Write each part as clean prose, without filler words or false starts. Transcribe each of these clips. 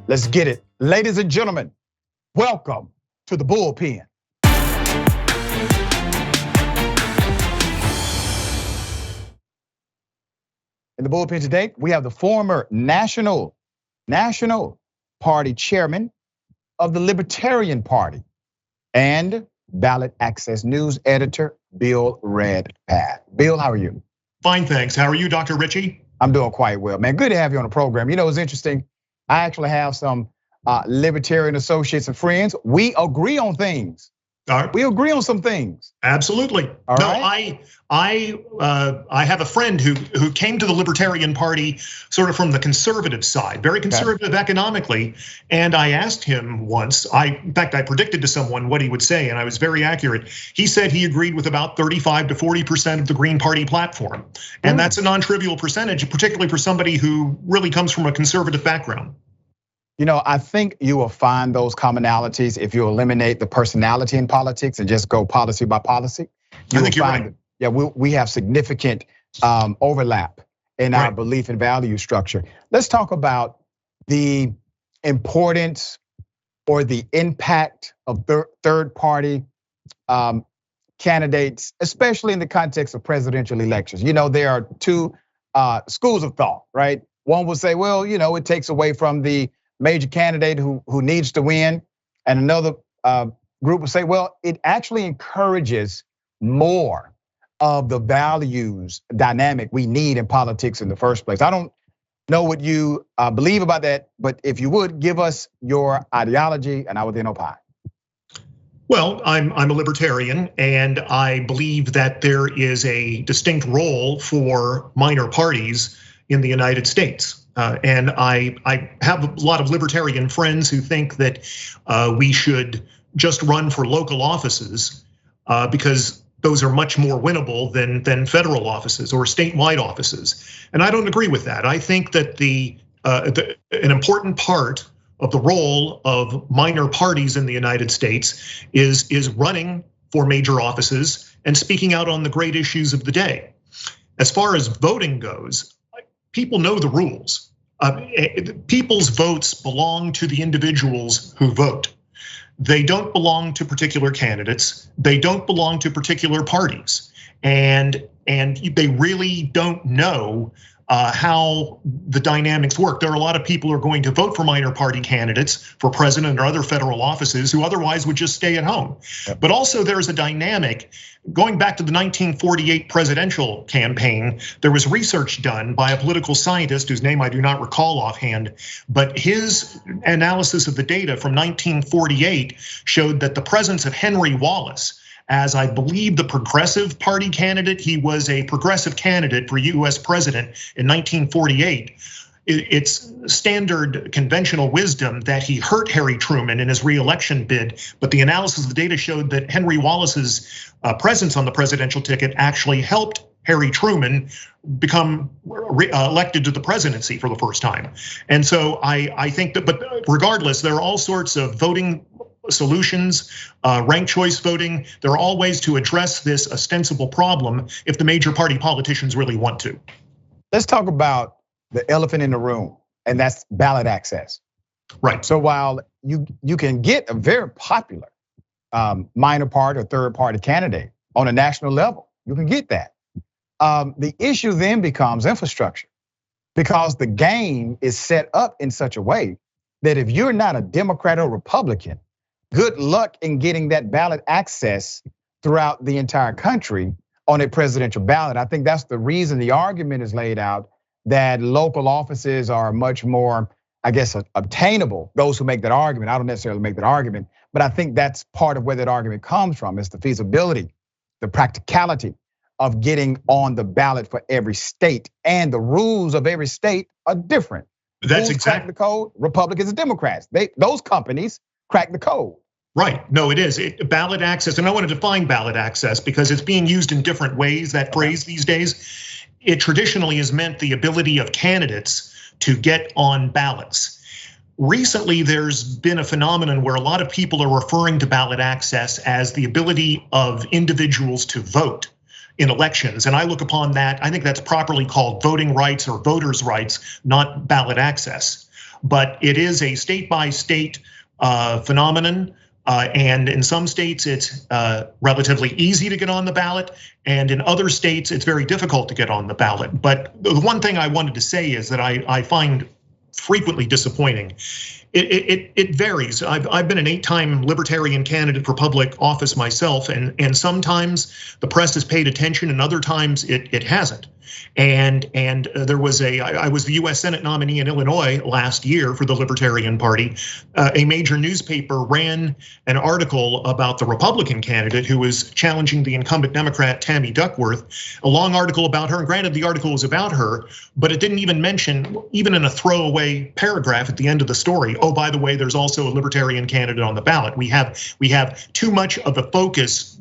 Let's get it. Ladies and gentlemen, welcome to the Bullpen. In the Bullpen today, we have the former National Party chairman of the Libertarian Party and Ballot Access News editor, Bill Redpath. Bill, how are you? Fine, thanks. How are you, Dr. Ritchie? I'm doing quite well, man. Good to have you on the program. You know, it's interesting. I actually have some libertarian associates and friends. We agree on things. We agree on some things. Absolutely. I have a friend who came to the Libertarian Party sort of from the conservative side, very conservative economically. And I asked him once, in fact, I predicted to someone what he would say, and I was very accurate. He said he agreed with about 35 to 40% of the Green Party platform. And that's a non-trivial percentage, particularly for somebody who really comes from a conservative background. You know, I think you will find those commonalities if you eliminate the personality in politics and just go policy by policy. I think you're right. Yeah, we have significant overlap in our belief and value structure. Let's talk about the importance or the impact of third party candidates, especially in the context of presidential elections. You know, there are two schools of thought, right? One will say, well, you know, it takes away from the major candidate who needs to win. And another group will say, well, it actually encourages more of the values dynamic we need in politics in the first place. I don't know what you believe about that, but if you would give us your ideology and I would then opine. Well, I'm a libertarian, and I believe that there is a distinct role for minor parties in the United States. And I have a lot of libertarian friends who think that we should just run for local offices because those are much more winnable than federal offices or statewide offices. And I don't agree with that. I think that an important part of the role of minor parties in the United States is running for major offices and speaking out on the great issues of the day. As far as voting goes, people know the rules. People's votes belong to the individuals who vote. They don't belong to particular candidates. They don't belong to particular parties. And they really don't know how the dynamics work. There are a lot of people who are going to vote for minor party candidates for president or other federal offices who otherwise would just stay at home. But also there's a dynamic. Going back to the 1948 presidential campaign, there was research done by a political scientist whose name I do not recall offhand, but his analysis of the data from 1948 showed that the presence of Henry Wallace, as I believe the Progressive Party candidate, he was a progressive candidate for US president in 1948. It's standard conventional wisdom that he hurt Harry Truman in his re-election bid, but the analysis of the data showed that Henry Wallace's presence on the presidential ticket actually helped Harry Truman become elected to the presidency for the first time. And so I think that, but regardless, there are all sorts of voting solutions, ranked choice voting. There are all ways to address this ostensible problem if the major party politicians really want to. Let's talk about the elephant in the room, and that's ballot access. Right. So while you can get a very popular minor party or third party candidate on a national level, you can get that. The issue then becomes infrastructure, because the game is set up in such a way that if you're not a Democrat or Republican, good luck in getting that ballot access throughout the entire country on a presidential ballot. I think that's the reason the argument is laid out that local offices are much more, I guess, obtainable. Those who make that argument, I don't necessarily make that argument, but I think that's part of where that argument comes from. It's the feasibility, the practicality of getting on the ballot for every state, and the rules of every state are different. That's exactly the code. Republicans and Democrats, those companies crack the code. Right, no, it is ballot access, and I want to define ballot access because it's being used in different ways, that phrase these days. It traditionally has meant the ability of candidates to get on ballots. Recently, there's been a phenomenon where a lot of people are referring to ballot access as the ability of individuals to vote in elections. And I look upon that, I think that's properly called voting rights or voters' rights, not ballot access. but it is a state by state phenomenon. And in some states, it's relatively easy to get on the ballot. And in other states, it's very difficult to get on the ballot. But the one thing I wanted to say is that I find frequently disappointing. It varies. I've been an 8-time Libertarian candidate for public office myself, and sometimes the press has paid attention, and other times it hasn't. And there was I was the U.S. Senate nominee in Illinois last year for the Libertarian Party. A major newspaper ran an article about the Republican candidate who was challenging the incumbent Democrat Tammy Duckworth. A long article about her, and granted the article was about her, but it didn't even mention, even in a throwaway paragraph at the end of the story, oh, by the way, there's also a Libertarian candidate on the ballot. We have too much of a focus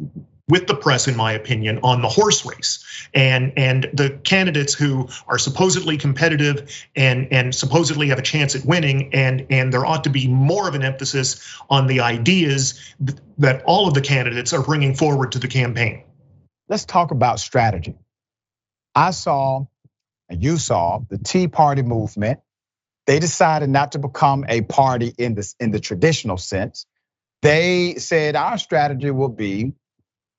with the press, in my opinion, on the horse race and the candidates who are supposedly competitive and supposedly have a chance at winning, and there ought to be more of an emphasis on the ideas that all of the candidates are bringing forward to the campaign. Let's talk about strategy. I saw, and you saw, the Tea Party movement. They decided not to become a party in the traditional sense. They said our strategy will be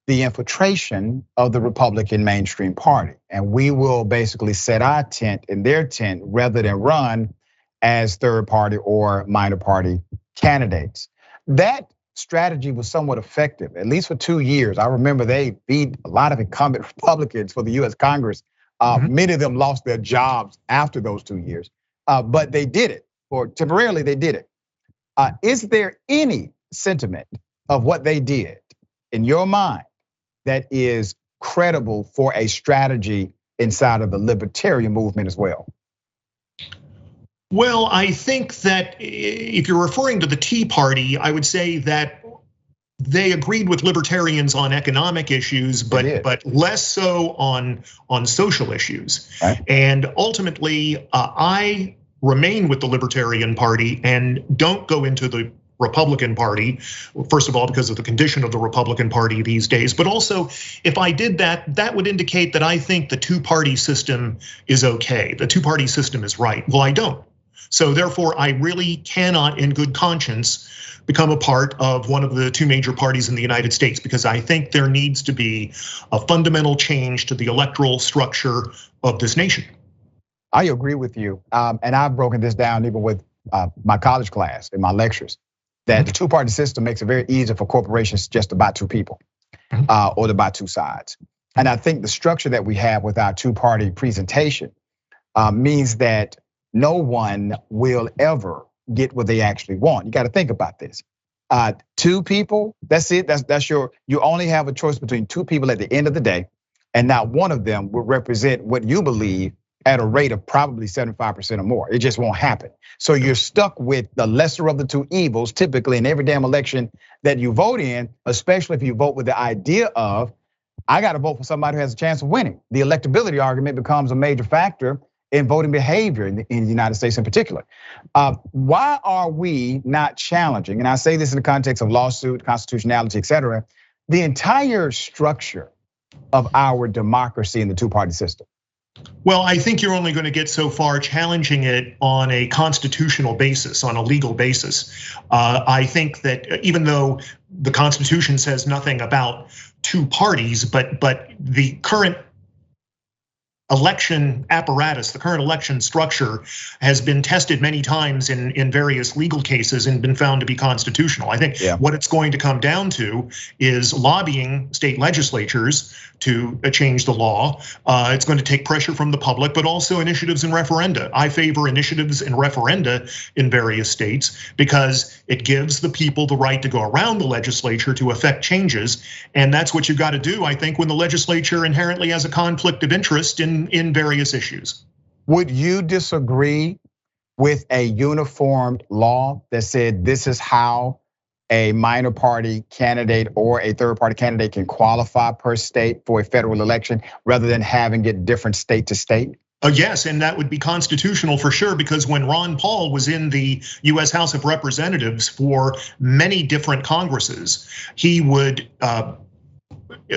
the infiltration of the Republican mainstream party. And we will basically set our tent in their tent rather than run as third party or minor party candidates. That strategy was somewhat effective, at least for 2 years. I remember they beat a lot of incumbent Republicans for the US Congress. Many of them lost their jobs after those 2 years, but they did it, or temporarily they did it. Is there any sentiment of what they did in your mind that is credible for a strategy inside of the Libertarian movement as well? Well, I think that if you're referring to the Tea Party, I would say that they agreed with libertarians on economic issues, but less so on social issues. Right. And ultimately, I remain with the Libertarian Party and don't go into the Republican Party, first of all, because of the condition of the Republican Party these days. But also, if I did that, that would indicate that I think the two-party system is okay. The two-party system is right. Well, I don't. So therefore, I really cannot, in good conscience, become a part of one of the two major parties in the United States, because I think there needs to be a fundamental change to the electoral structure of this nation. I agree with you. And I've broken this down even with my college class in my lectures, that the two-party system makes it very easy for corporations just to buy two people or to buy two sides. And I think the structure that we have with our two-party presentation means that no one will ever get what they actually want. You got to think about this. Two people, that's it. That's you only have a choice between two people at the end of the day, and not one of them will represent what you believe at a rate of probably 75% or more. It just won't happen. So you're stuck with the lesser of the two evils, typically in every damn election that you vote in, especially if you vote with the idea of, I got to vote for somebody who has a chance of winning. The electability argument becomes a major factor in voting behavior in the United States in particular. Why are we not challenging, and I say this in the context of lawsuit, constitutionality, et cetera, the entire structure of our democracy in the two-party system? Well, I think you're only going to get so far challenging it on a constitutional basis, on a legal basis. I think that even though the Constitution says nothing about two parties, but the current election apparatus, the current election structure has been tested many times in various legal cases and been found to be constitutional. I think what it's going to come down to is lobbying state legislatures to change the law. It's going to take pressure from the public, but also initiatives and referenda. I favor initiatives and referenda in various states because it gives the people the right to go around the legislature to affect changes. And that's what you've got to do, I think, when the legislature inherently has a conflict of interest in various issues. Would you disagree with a uniformed law that said this is how a minor party candidate or a third party candidate can qualify per state for a federal election rather than having it different state to state? Yes, and that would be constitutional for sure, because when Ron Paul was in the US House of Representatives for many different Congresses, he would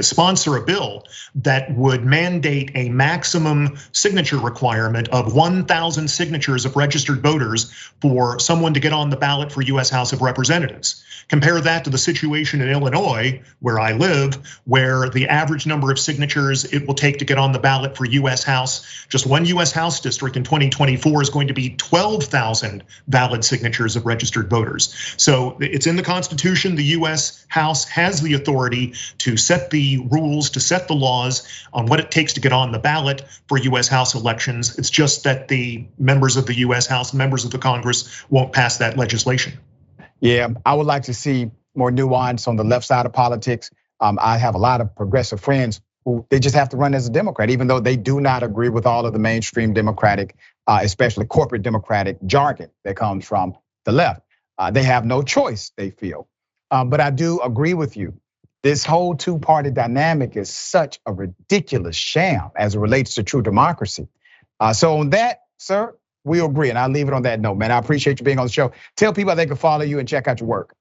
sponsor a bill that would mandate a maximum signature requirement of 1,000 signatures of registered voters for someone to get on the ballot for US House of Representatives. Compare that to the situation in Illinois, where I live, where the average number of signatures it will take to get on the ballot for US House, just one US House district in 2024 is going to be 12,000 valid signatures of registered voters. So it's in the Constitution. The US House has the authority to set the rules, to set the laws on what it takes to get on the ballot for US House elections. It's just that the members of the US House, members of the Congress, won't pass that legislation. Yeah, I would like to see more nuance on the left side of politics. I have a lot of progressive friends who they just have to run as a Democrat, even though they do not agree with all of the mainstream Democratic, especially corporate Democratic jargon that comes from the left. They have no choice, they feel. But I do agree with you. This whole two-party dynamic is such a ridiculous sham as it relates to true democracy. So on that, sir, we agree, and I'll leave it on that note, man. I appreciate you being on the show. Tell people how they can follow you and check out your work.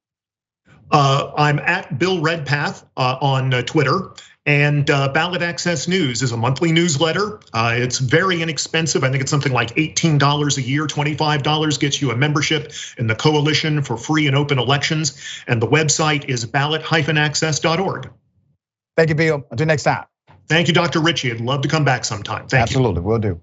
I'm at Bill Redpath on Twitter, and Ballot Access News is a monthly newsletter. It's very inexpensive. I think it's something like $18 a year. $25 gets you a membership in the Coalition for Free and Open Elections, and the website is ballot-access.org. Thank you, Bill. Until next time. Thank you, Dr. Ritchie. I'd love to come back sometime. Thank you. Absolutely, will do.